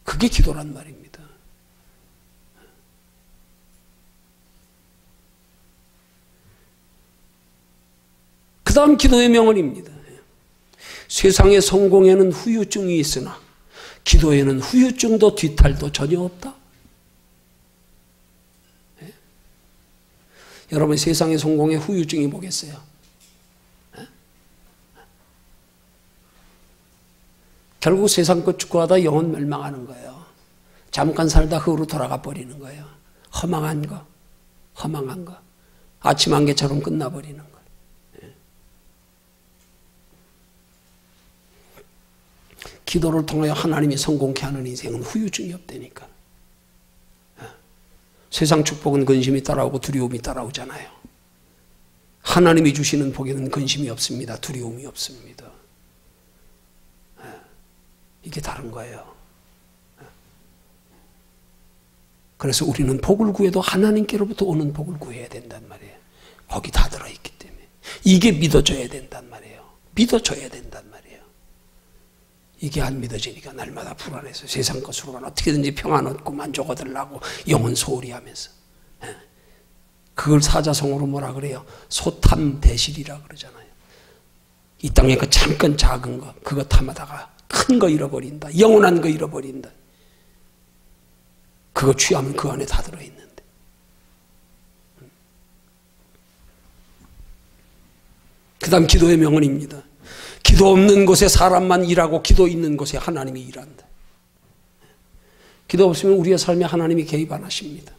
그게 기도란 말입니다. 그 다음 기도의 명언입니다. 세상의 성공에는 후유증이 있으나 기도에는 후유증도 뒤탈도 전혀 없다. 네? 여러분, 세상의 성공의 후유증이 뭐겠어요? 네? 결국 세상 것 축구하다 영혼 멸망하는 거예요. 잠깐 살다 흙으로 돌아가 버리는 거예요. 허망한 거. 아침 안개처럼 끝나버리는 거. 기도를 통하여 하나님이 성공케 하는 인생은 후유증이 없다니까. 세상 축복은 근심이 따라오고 두려움이 따라오잖아요. 하나님이 주시는 복에는 근심이 없습니다. 두려움이 없습니다. 이게 다른 거예요. 그래서 우리는 복을 구해도 하나님께로부터 오는 복을 구해야 된단 말이에요. 거기 다 들어있기 때문에. 이게 믿어져야 된단 말이에요. 믿어져야 된단 말이에요. 이게 안 믿어지니까 날마다 불안해서 세상 것으로만 어떻게든지 평안 얻고 만족 얻으려고 영혼 소홀히 하면서. 그걸 사자성어로 뭐라 그래요? 소탐대실이라 그러잖아요. 이 땅에 그 잠깐 작은 거, 그거 탐하다가 큰 거 잃어버린다. 영원한 거 잃어버린다. 그거 취하면 그 안에 다 들어있는데. 그 다음 기도의 명언입니다. 기도 없는 곳에 사람만 일하고 기도 있는 곳에 하나님이 일한다. 기도 없으면 우리의 삶에 하나님이 개입 안 하십니다.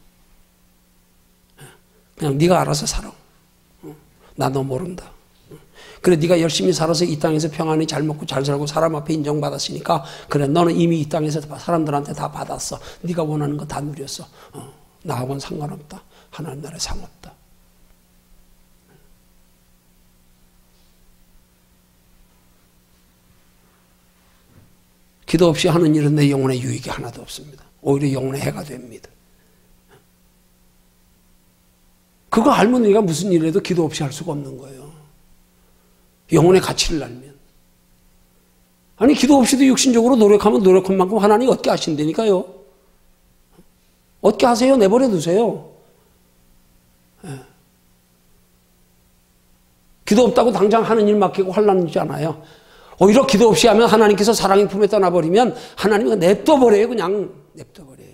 그냥 네가 알아서 살아. 나 너 모른다. 그래 네가 열심히 살아서 이 땅에서 평안히 잘 먹고 잘 살고 사람 앞에 인정받았으니까 그래 너는 이미 이 땅에서 사람들한테 다 받았어. 네가 원하는 거 다 누렸어. 나하고는 상관없다. 하나님 나라에 상없다. 기도 없이 하는 일은 내 영혼에 유익이 하나도 없습니다. 오히려 영혼에 해가 됩니다. 그거 알면 우리가 무슨 일을 해도 기도 없이 할 수가 없는 거예요. 영혼의 가치를 알면. 아니 기도 없이도 육신적으로 노력하면 노력한 만큼 하나님이 얻게 하신다니까요. 얻게 하세요. 내버려 두세요. 기도 없다고 당장 하는 일 맡기고 환난이지 않아요. 오히려 기도 없이 하면 하나님께서 사랑의 품에 떠나버리면 하나님이 냅둬버려요. 그냥 냅둬버려요.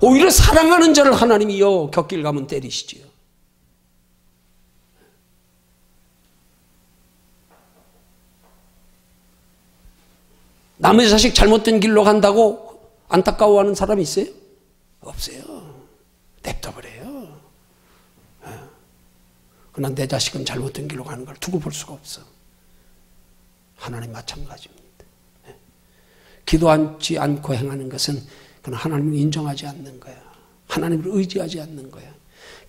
오히려 사랑하는 자를 하나님이요 곁길 가면 때리시지요. 남의 자식 잘못된 길로 간다고 안타까워하는 사람이 있어요? 없어요. 냅둬버려요. 그러나 내 자식은 잘못된 길로 가는 걸 두고 볼 수가 없어. 하나님 마찬가지입니다. 기도하지 않고 행하는 것은 그건 하나님을 인정하지 않는 거야. 하나님을 의지하지 않는 거야.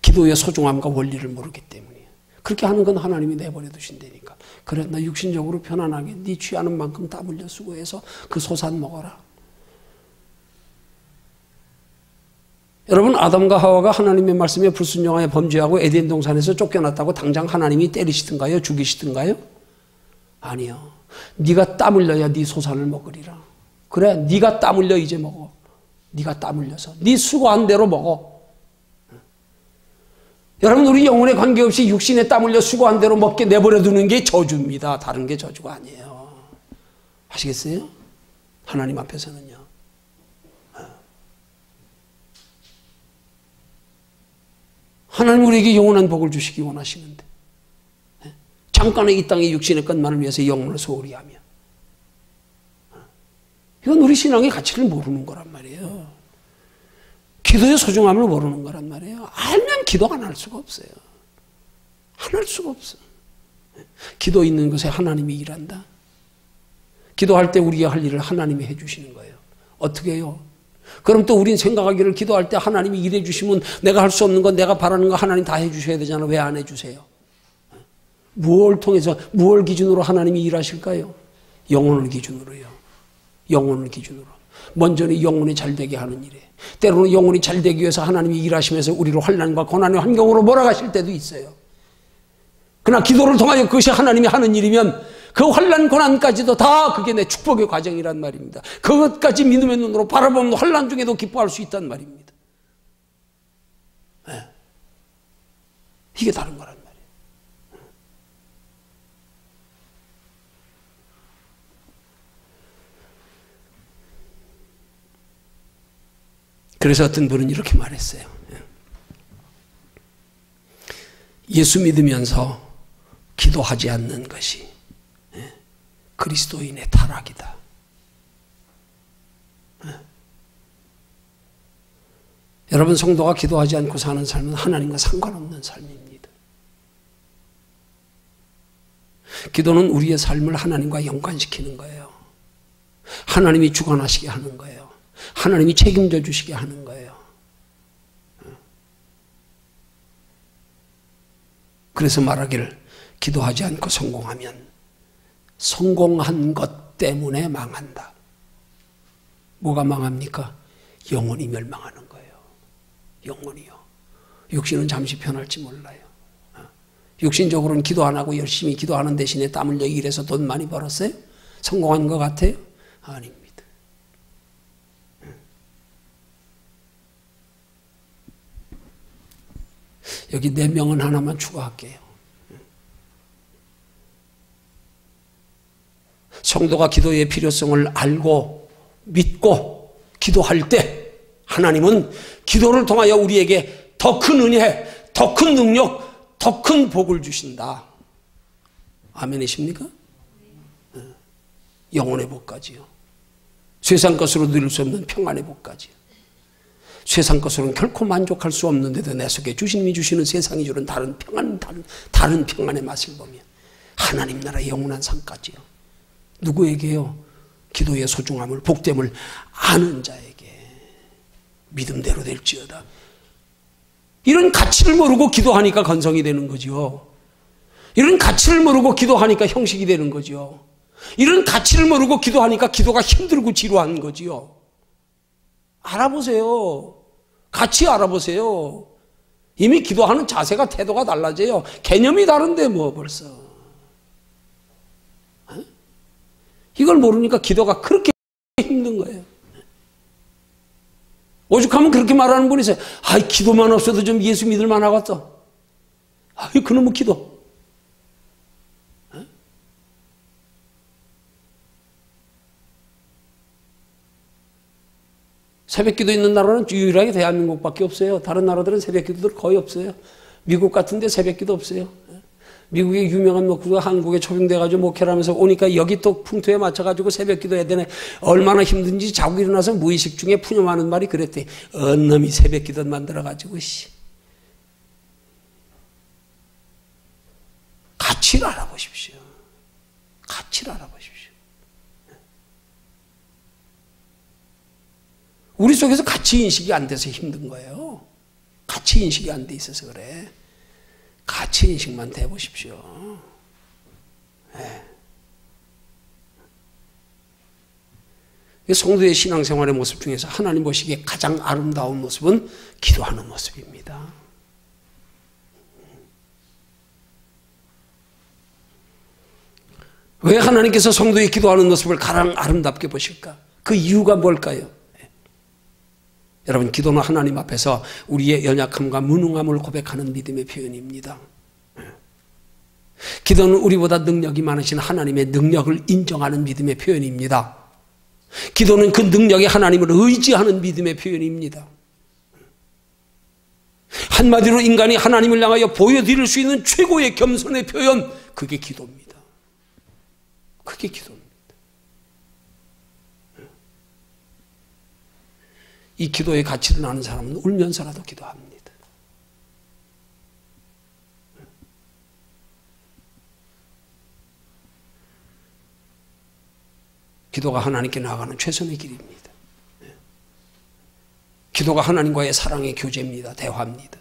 기도의 소중함과 원리를 모르기 때문이야. 그렇게 하는 건 하나님이 내버려 두신다니까. 그래 너 육신적으로 편안하게 네 취하는 만큼 땀 흘려 수고해서 그 소산 먹어라. 여러분 아담과 하와가 하나님의 말씀에 불순종하여 범죄하고 에덴 동산에서 쫓겨났다고 당장 하나님이 때리시든가요? 죽이시든가요? 아니요. 네가 땀 흘려야 네 소산을 먹으리라. 그래 네가 땀 흘려 이제 먹어. 네가 땀 흘려서 네 수고한 대로 먹어. 여러분 우리 영혼에 관계없이 육신에 땀 흘려 수고한 대로 먹게 내버려 두는 게 저주입니다. 다른 게 저주가 아니에요. 아시겠어요? 하나님 앞에서는요. 하나님 우리에게 영원한 복을 주시기 원하시는데 잠깐의 이 땅의 육신의 것만을 위해서 영혼을 소홀히 하며 이건 우리 신앙의 가치를 모르는 거란 말이에요. 기도의 소중함을 모르는 거란 말이에요. 알면 기도 안 할 수가 없어요. 안 할 수가 없어. 기도 있는 곳에 하나님이 일한다. 기도할 때 우리가 할 일을 하나님이 해주시는 거예요. 어떻게 해요? 그럼 또 우린 생각하기를 기도할 때 하나님이 일해 주시면 내가 할 수 없는 건 내가 바라는 거 하나님 다 해주셔야 되잖아. 왜 안 해주세요? 무엇을 통해서 무엇을 기준으로 하나님이 일하실까요? 영혼을 기준으로요. 영혼을 기준으로. 먼저는 영혼이 잘되게 하는 일에 때로는 영혼이 잘되기 위해서 하나님이 일하시면서 우리를 환난과 고난의 환경으로 몰아가실 때도 있어요. 그러나 기도를 통하여 그것이 하나님이 하는 일이면 그 환난 고난까지도 다 그게 내 축복의 과정이란 말입니다. 그것까지 믿음의 눈으로 바라보면 환난 중에도 기뻐할 수 있단 말입니다. 네. 이게 다른 거란 말이에요. 그래서 어떤 분은 이렇게 말했어요. 예수 믿으면서 기도하지 않는 것이 그리스도인의 타락이다. 여러분 성도가 기도하지 않고 사는 삶은 하나님과 상관없는 삶입니다. 기도는 우리의 삶을 하나님과 연관시키는 거예요. 하나님이 주관하시게 하는 거예요. 하나님이 책임져 주시게 하는 거예요. 그래서 말하기를 기도하지 않고 성공하면 성공한 것 때문에 망한다. 뭐가 망합니까? 영혼이 멸망하는 거예요. 영혼이요. 육신은 잠시 편할지 몰라요. 육신적으로는 기도 안 하고 열심히 기도하는 대신에 땀 흘려 일해서 돈 많이 벌었어요? 성공한 것 같아요? 아닙니다. 여기 4명은 하나만 추가할게요. 성도가 기도의 필요성을 알고 믿고 기도할 때 하나님은 기도를 통하여 우리에게 더 큰 은혜, 더 큰 능력, 더 큰 복을 주신다. 아멘이십니까? 영혼의 복까지요. 세상 것으로 누릴 수 없는 평안의 복까지요. 세상 것으로는 결코 만족할 수 없는데도 내 속에 주님이 주시는 세상이 주는 다른 평안의 맛을 보면 하나님 나라의 영원한 상까지요. 누구에게요? 기도의 소중함을 복됨을 아는 자에게 믿음대로 될지어다. 이런 가치를 모르고 기도하니까 건성이 되는 거죠. 이런 가치를 모르고 기도하니까 형식이 되는 거죠. 이런 가치를 모르고 기도하니까 기도가 힘들고 지루한 거지요. 알아보세요. 같이 알아보세요. 이미 기도하는 자세가 태도가 달라져요. 개념이 다른데 뭐 벌써. 이걸 모르니까 기도가 그렇게 힘든 거예요. 오죽하면 그렇게 말하는 분이 있어요. 아이, 기도만 없어도 좀 예수 믿을 만하겠어. 아이, 그놈의 기도. 새벽기도 있는 나라는 유일하게 대한민국밖에 없어요. 다른 나라들은 새벽기도들 거의 없어요. 미국 같은데 새벽기도 없어요. 미국의 유명한 목사가 한국에 초빙돼가지고 목회를 하면서 오니까 여기 또 풍토에 맞춰가지고 새벽기도 해야 되네. 얼마나 힘든지 자고 일어나서 무의식 중에 푸념하는 말이 그랬대. 언놈이 새벽기도 만들어가지고 가치를 알아보십시오. 가치를 알아보십시오. 우리 속에서 가치인식이 안 돼서 힘든 거예요. 가치인식이 안 돼 있어서 그래. 가치인식만 돼 보십시오. 네. 성도의 신앙생활의 모습 중에서 하나님 보시기에 가장 아름다운 모습은 기도하는 모습입니다. 왜 하나님께서 성도의 기도하는 모습을 가장 아름답게 보실까? 그 이유가 뭘까요? 여러분, 기도는 하나님 앞에서 우리의 연약함과 무능함을 고백하는 믿음의 표현입니다. 기도는 우리보다 능력이 많으신 하나님의 능력을 인정하는 믿음의 표현입니다. 기도는 그 능력의 하나님을 의지하는 믿음의 표현입니다. 한마디로 인간이 하나님을 향하여 보여드릴 수 있는 최고의 겸손의 표현, 그게 기도입니다. 그게 기도입니다. 이 기도의 가치를 아는 사람은 울면서라도 기도합니다. 기도가 하나님께 나아가는 최선의 길입니다. 기도가 하나님과의 사랑의 교제입니다. 대화입니다.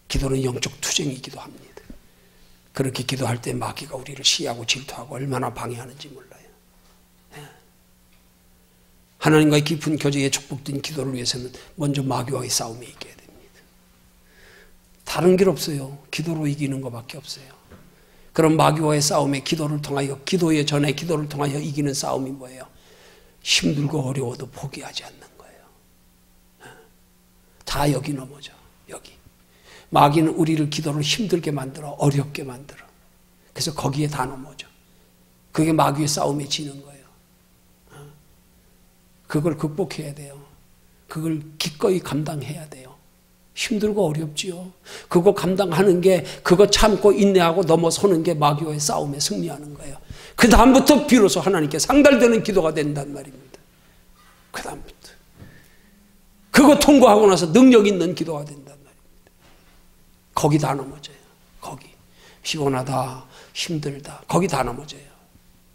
기도는 영적 투쟁이기도 합니다. 그렇게 기도할 때 마귀가 우리를 시기하고 질투하고 얼마나 방해하는지 몰라요. 하나님과의 깊은 교제에 축복된 기도를 위해서는 먼저 마귀와의 싸움에 이겨야 됩니다. 다른 길 없어요. 기도로 이기는 것밖에 없어요. 그럼 마귀와의 싸움에 기도를 통하여, 기도의 전에 기도를 통하여 이기는 싸움이 뭐예요? 힘들고 어려워도 포기하지 않는 거예요. 다 여기 넘어져. 여기. 마귀는 우리를 기도를 힘들게 만들어, 어렵게 만들어. 그래서 거기에 다 넘어져. 그게 마귀의 싸움에 지는 거예요. 그걸 극복해야 돼요. 그걸 기꺼이 감당해야 돼요. 힘들고 어렵지요. 그거 감당하는 게, 그거 참고 인내하고 넘어서는 게 마귀와의 싸움에 승리하는 거예요. 그 다음부터 비로소 하나님께 상달되는 기도가 된단 말입니다. 그 다음부터. 그거 통과하고 나서 능력 있는 기도가 된단 말입니다. 거기 다 넘어져요. 거기. 피곤하다, 힘들다. 거기 다 넘어져요.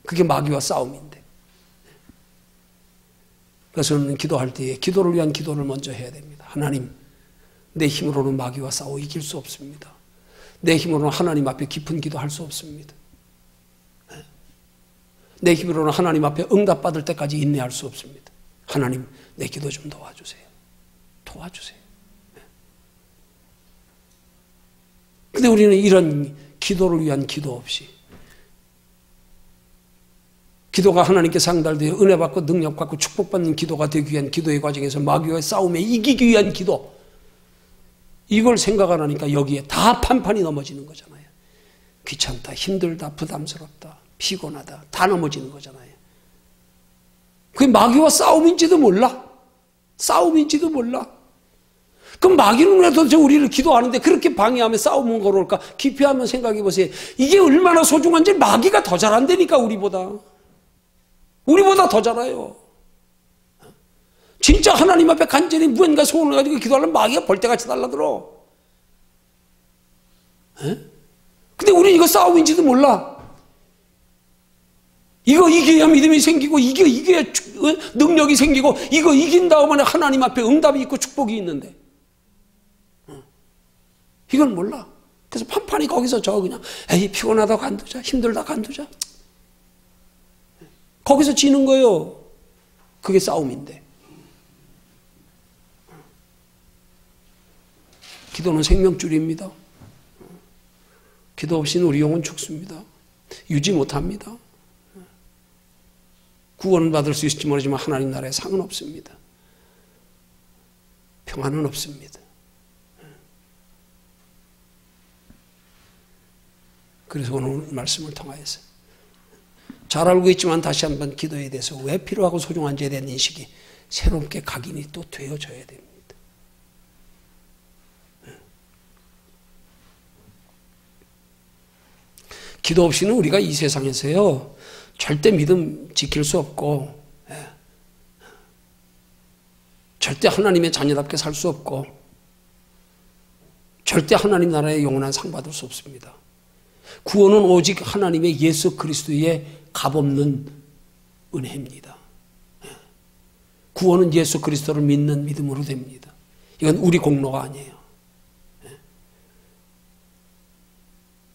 그게 마귀와 싸움인데. 그래서 저는 기도할 때에 기도를 위한 기도를 먼저 해야 됩니다. 하나님, 내 힘으로는 마귀와 싸워 이길 수 없습니다. 내 힘으로는 하나님 앞에 깊은 기도할 수 없습니다. 내 힘으로는 하나님 앞에 응답받을 때까지 인내할 수 없습니다. 하나님, 내 기도 좀 도와주세요. 도와주세요. 근데 우리는 이런 기도를 위한 기도 없이, 기도가 하나님께 상달되어 은혜 받고 능력 받고 축복받는 기도가 되기 위한 기도의 과정에서 마귀와의 싸움에 이기기 위한 기도, 이걸 생각 안 하니까 여기에 다 판판이 넘어지는 거잖아요. 귀찮다, 힘들다, 부담스럽다, 피곤하다, 다 넘어지는 거잖아요. 그게 마귀와 싸움인지도 몰라. 싸움인지도 몰라. 그럼 마귀는 왜 도대체 우리를 기도하는데 그렇게 방해하며 싸움은 걸어올까? 깊이 한번 생각해 보세요. 이게 얼마나 소중한지. 마귀가 더 잘한다니까, 우리보다. 우리보다 더 잘해요. 진짜 하나님 앞에 간절히 무언가 소원을 가지고 기도하려면 마귀가 벌떼같이 달라들어. 근데 우리는 이거 싸움인지도 몰라. 이거 이겨야 믿음이 생기고, 이거 이겨야 능력이 생기고, 이거 이긴 다음에 하나님 앞에 응답이 있고 축복이 있는데 이걸 몰라. 그래서 판판이 거기서 그냥 에이, 피곤하다 간두자, 힘들다 간두자, 거기서 지는 거예요. 그게 싸움인데. 기도는 생명줄입니다. 기도 없이는 우리 영혼 죽습니다. 유지 못합니다. 구원은 받을 수 있을지 모르지만 하나님 나라에 상은 없습니다. 평안은 없습니다. 그래서 오늘 말씀을 통하여서 잘 알고 있지만 다시 한번 기도에 대해서 왜 필요하고 소중한지에 대한 인식이 새롭게 각인이 또 되어져야 됩니다. 기도 없이는 우리가 이 세상에서요 절대 믿음 지킬 수 없고, 절대 하나님의 자녀답게 살 수 없고, 절대 하나님 나라의 영원한 상 받을 수 없습니다. 구원은 오직 하나님의 예수 그리스도의 값없는 은혜입니다. 구원은 예수 그리스도를 믿는 믿음으로 됩니다. 이건 우리 공로가 아니에요.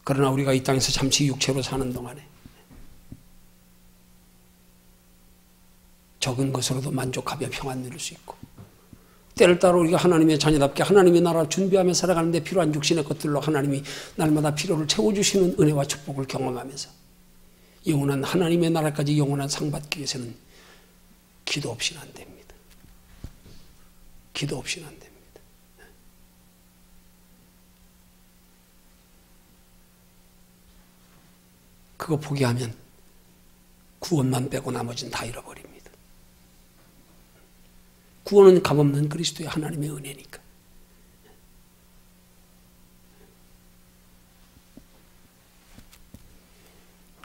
그러나 우리가 이 땅에서 잠시 육체로 사는 동안에 적은 것으로도 만족하며 평안 누릴 수 있고, 때를 따라 우리가 하나님의 자녀답게 하나님의 나라를 준비하며 살아가는데 필요한 육신의 것들로 하나님이 날마다 필요를 채워주시는 은혜와 축복을 경험하면서 영원한 하나님의 나라까지 영원한 상 받기 위해서는 기도 없이는 안 됩니다. 기도 없이는 안 됩니다. 그거 포기하면 구원만 빼고 나머지는 다 잃어버립니다. 구원은 값없는 그리스도의 하나님의 은혜니까.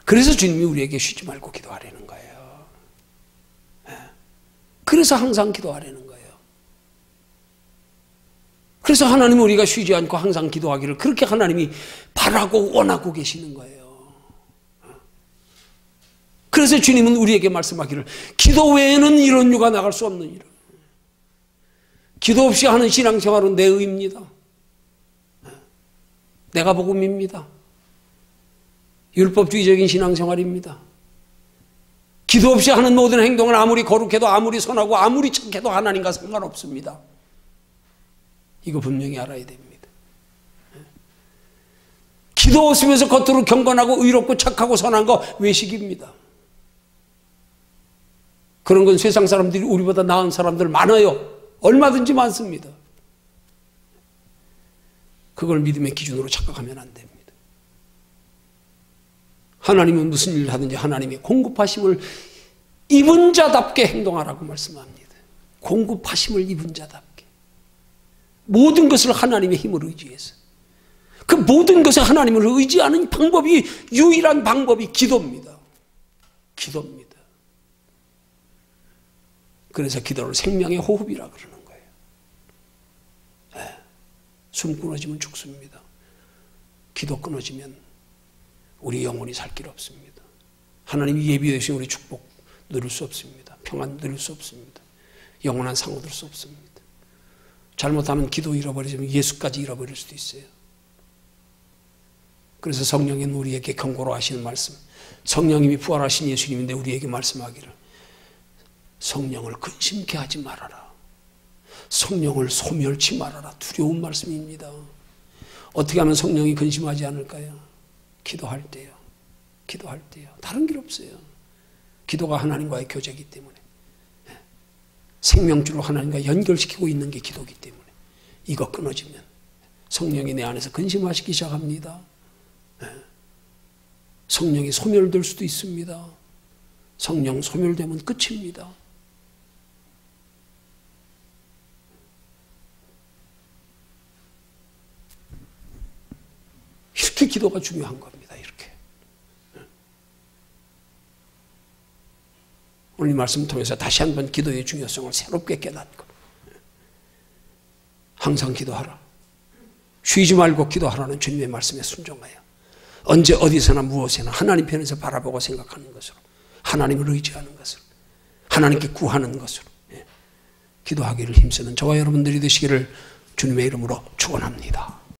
그래서 주님이 우리에게 쉬지 말고 기도하라는 거예요. 그래서 항상 기도하라는 거예요. 그래서 하나님은 우리가 쉬지 않고 항상 기도하기를 그렇게 하나님이 바라고 원하고 계시는 거예요. 그래서 주님은 우리에게 말씀하기를 기도 외에는 이런 유가 나갈 수 없는 일. 기도 없이 하는 신앙생활은 내 의입니다. 내가 복음입니다. 율법주의적인 신앙생활입니다. 기도 없이 하는 모든 행동은 아무리 거룩해도 아무리 선하고 아무리 착해도 하나님과 상관없습니다. 이거 분명히 알아야 됩니다. 기도 없으면서 겉으로 경건하고 의롭고 착하고 선한 거 외식입니다. 그런 건 세상 사람들이 우리보다 나은 사람들 많아요. 얼마든지 많습니다. 그걸 믿음의 기준으로 착각하면 안 됩니다. 하나님은 무슨 일을 하든지 하나님의 공급하심을 입은 자답게 행동하라고 말씀합니다. 공급하심을 입은 자답게. 모든 것을 하나님의 힘을 의지해서. 그 모든 것에 하나님을 의지하는 방법이, 유일한 방법이 기도입니다. 기도입니다. 그래서 기도를 생명의 호흡이라 그러는 거예요. 숨 끊어지면 죽습니다. 기도 끊어지면 우리 영혼이 살 길 없습니다. 하나님이 예비해 주신 우리 축복 누릴 수 없습니다. 평안 누릴 수 없습니다. 영원한 상호 누릴 수 없습니다. 잘못하면 기도 잃어버리면 예수까지 잃어버릴 수도 있어요. 그래서 성령인 우리에게 경고로 하시는 말씀, 성령님이 부활하신 예수님인데 우리에게 말씀하기를 성령을 근심케 하지 말아라. 성령을 소멸치 말아라. 두려운 말씀입니다. 어떻게 하면 성령이 근심하지 않을까요? 기도할 때요. 기도할 때요. 다른 길 없어요. 기도가 하나님과의 교제이기 때문에. 생명줄로 하나님과 연결시키고 있는 게 기도이기 때문에. 이거 끊어지면 성령이 내 안에서 근심하시기 시작합니다. 성령이 소멸될 수도 있습니다. 성령 소멸되면 끝입니다. 이렇게 기도가 중요한 겁니다. 이렇게. 오늘 이 말씀을 통해서 다시 한번 기도의 중요성을 새롭게 깨닫고 항상 기도하라. 쉬지 말고 기도하라는 주님의 말씀에 순종하여 언제 어디서나 무엇에나 하나님 편에서 바라보고 생각하는 것으로 하나님을 의지하는 것으로 하나님께 구하는 것으로 기도하기를 힘쓰는 저와 여러분들이 되시기를 주님의 이름으로 축원합니다.